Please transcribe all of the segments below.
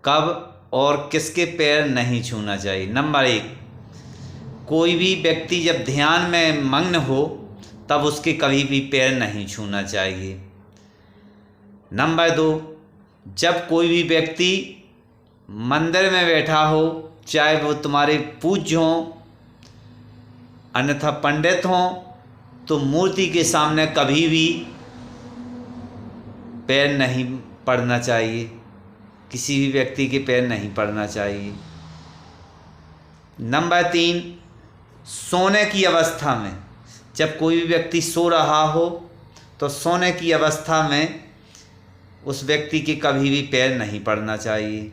कब और किसके पैर नहीं छूना चाहिए। नंबर 1, कोई भी व्यक्ति जब ध्यान में मग्न हो तब उसके कभी भी पैर नहीं छूना चाहिए। नंबर 2, जब कोई भी व्यक्ति मंदिर में बैठा हो, चाहे वो तुम्हारे पूज्य हों अन्यथा पंडित हों, तो मूर्ति के सामने कभी भी पैर नहीं पड़ना चाहिए, किसी भी व्यक्ति के पैर नहीं पड़ना चाहिए। नंबर 3, सोने की अवस्था में, जब कोई भी व्यक्ति सो रहा हो तो सोने की अवस्था में उस व्यक्ति के कभी भी पैर नहीं पड़ना चाहिए।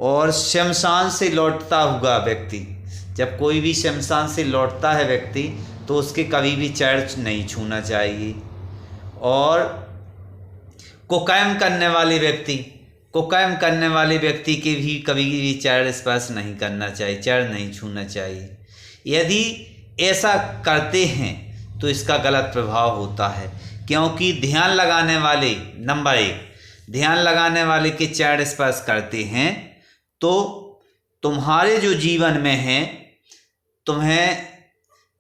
और शमशान से लौटता हुआ व्यक्ति, जब कोई भी शमशान से लौटता है व्यक्ति तो उसके कभी भी पैर नहीं छूना चाहिए। और कोकायम करने वाले व्यक्ति के भी कभी भी पैर स्पर्श नहीं करना चाहिए, पैर नहीं छूना चाहिए। यदि ऐसा करते हैं तो इसका गलत प्रभाव होता है, क्योंकि ध्यान लगाने वाले, नंबर 1, ध्यान लगाने वाले के पैर स्पर्श करते हैं तो तुम्हारे जो जीवन में है, तुम्हें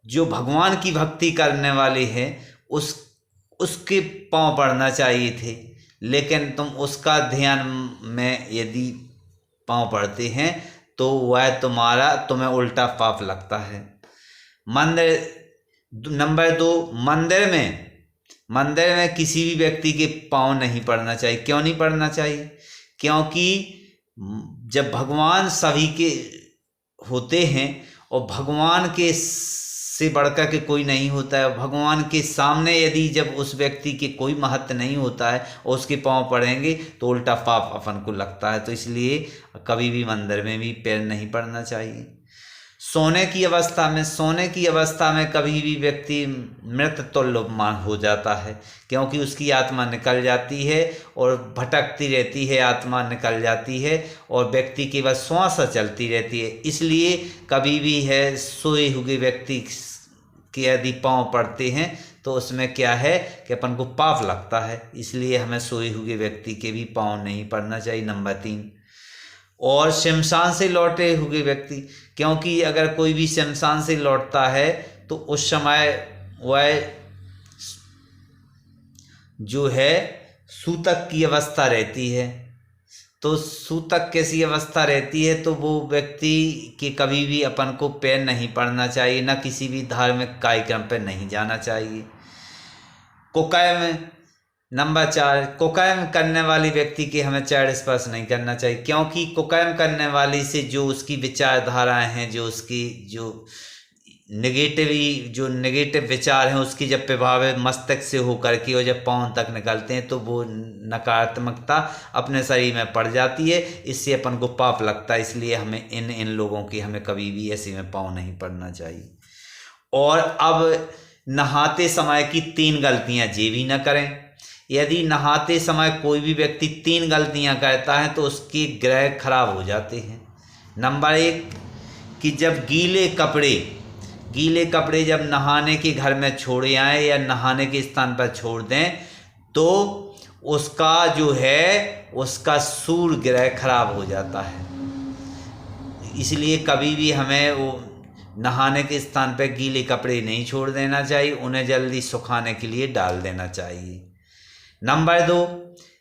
जो भगवान की भक्ति करने वाले हैं उसके पांव पड़ना चाहिए थे, लेकिन तुम उसका ध्यान में यदि पांव पड़ते हैं तो वह तुम्हें उल्टा पाप लगता है। नंबर 2, मंदिर में किसी भी व्यक्ति के पांव नहीं पड़ना चाहिए। क्यों नहीं पड़ना चाहिए? क्योंकि जब भगवान सभी के होते हैं और भगवान के से बढ़कर के कोई नहीं होता है, भगवान के सामने यदि जब उस व्यक्ति के कोई महत्व नहीं होता है और उसके पांव पड़ेंगे तो उल्टा पाप अपन को लगता है। तो इसलिए कभी भी मंदिर में भी पैर नहीं पड़ना चाहिए। सोने की अवस्था में कभी भी व्यक्ति मृत तुल्य हो जाता है, क्योंकि उसकी आत्मा निकल जाती है और भटकती रहती है, आत्मा निकल जाती है और व्यक्ति की बस श्वास चलती रहती है। इसलिए कभी भी है सोए हुए व्यक्ति के यदि पांव पड़ते हैं तो उसमें क्या है कि अपन को पाप लगता है, इसलिए हमें सोए हुए व्यक्ति के भी पांव नहीं पड़ना चाहिए। नंबर 3, और शमशान से लौटे हुए व्यक्ति, क्योंकि अगर कोई भी शमशान से लौटता है तो उस समय वह जो है सूतक की अवस्था रहती है। तो सूतक कैसी अवस्था रहती है, तो वो व्यक्ति के कभी भी अपन को पैर नहीं पड़ना चाहिए, न किसी भी धार्मिक कार्यक्रम पर नहीं जाना चाहिए। कोकायम, नंबर 4, कोकायम करने वाले व्यक्ति के हमें पैर स्पर्श नहीं करना चाहिए, क्योंकि कोकायम करने वाले से जो उसकी विचारधाराएं हैं, जो उसकी जो नेगेटिव विचार हैं, उसकी जब प्रभाव मस्तिष्क से होकर के और जब पाँव तक निकलते हैं तो वो नकारात्मकता अपने शरीर में पड़ जाती है, इससे अपन को पाप लगता है। इसलिए हमें इन लोगों की हमें कभी भी ऐसे में पाँव नहीं पड़ना चाहिए। और अब नहाते समय की 3 गलतियां ये भी न करें। यदि नहाते समय कोई भी व्यक्ति 3 गलतियां करता है तो उसके ग्रह खराब हो जाते हैं। नंबर 1, कि जब गीले कपड़े जब नहाने के घर में छोड़े आए या नहाने के स्थान पर छोड़ दें तो उसका जो है उसका सूर्य ग्रह खराब हो जाता है। इसलिए कभी भी हमें वो नहाने के स्थान पर गीले कपड़े नहीं छोड़ देना चाहिए, उन्हें जल्दी सुखाने के लिए डाल देना चाहिए। नंबर 2,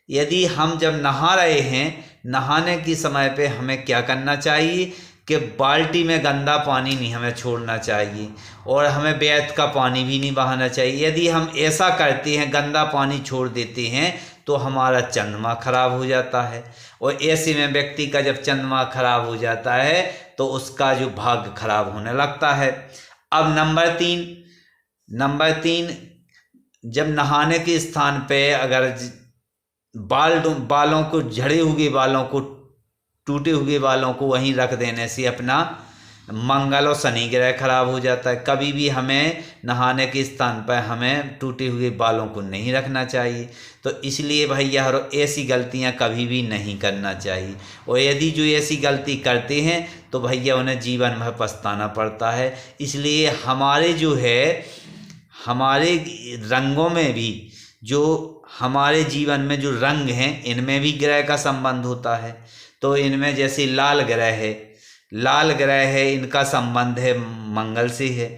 यदि हम जब नहा रहे हैं, नहाने के समय पे हमें क्या करना चाहिए कि बाल्टी में गंदा पानी नहीं हमें छोड़ना चाहिए और हमें व्यर्थ का पानी भी नहीं बहाना चाहिए। यदि हम ऐसा करते हैं, गंदा पानी छोड़ देते हैं, तो हमारा चंद्रमा खराब हो जाता है और ऐसे में व्यक्ति का जब चंद्रमा खराब हो जाता है तो उसका जो भाग्य खराब होने लगता है। अब नंबर 3, जब नहाने के स्थान पे अगर बालों को, झड़े हुए बालों को, टूटे हुए बालों को वहीं रख देने से अपना मंगल और शनि ग्रह खराब हो जाता है। कभी भी हमें नहाने के स्थान पर हमें टूटे हुए बालों को नहीं रखना चाहिए। तो इसलिए भैया ऐसी गलतियां कभी भी नहीं करना चाहिए, और यदि जो ऐसी गलती करते हैं तो भैया उन्हें जीवन भर पछताना पड़ता है। इसलिए हमारे जो है, हमारे रंगों में भी, जो हमारे जीवन में जो रंग हैं, इनमें भी ग्रह का संबंध होता है। तो इनमें जैसे लाल ग्रह है, लाल ग्रह है, इनका संबंध है मंगल से है।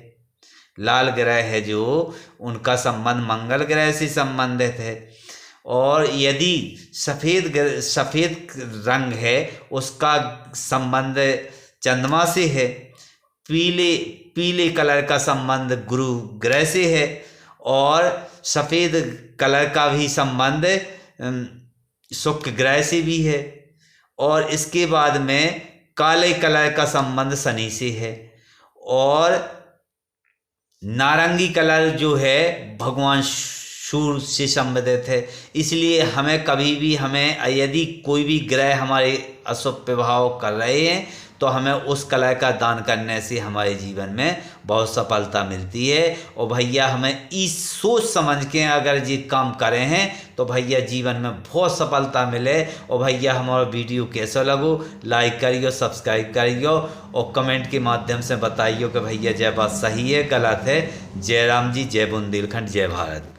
लाल ग्रह है जो, उनका संबंध मंगल ग्रह से संबंधित है। और यदि सफ़ेद रंग है, उसका संबंध चंद्रमा से है। पीले कलर का संबंध गुरु ग्रह से है। और सफ़ेद कलर का भी संबंध शुक्र ग्रह से भी है। और इसके बाद में काले कलर का संबंध शनि से है। और नारंगी कलर जो है भगवान सूर्य से संबंधित है। इसलिए हमें कभी भी, हमें यदि कोई भी ग्रह हमारे अशुभ प्रभाव कर रहे हैं तो हमें उस कलर का दान करने से हमारे जीवन में बहुत सफलता मिलती है। और भैया हमें इस सोच समझ के अगर ये काम करें हैं तो भैया जीवन में बहुत सफलता मिले। और भैया हमारा वीडियो कैसा लगो, लाइक करियो, सब्सक्राइब करियो और कमेंट के माध्यम से बताइयो कि भैया जय बात सही है गलत है। जय राम जी, जय बुंदेलखंड, जय भारत।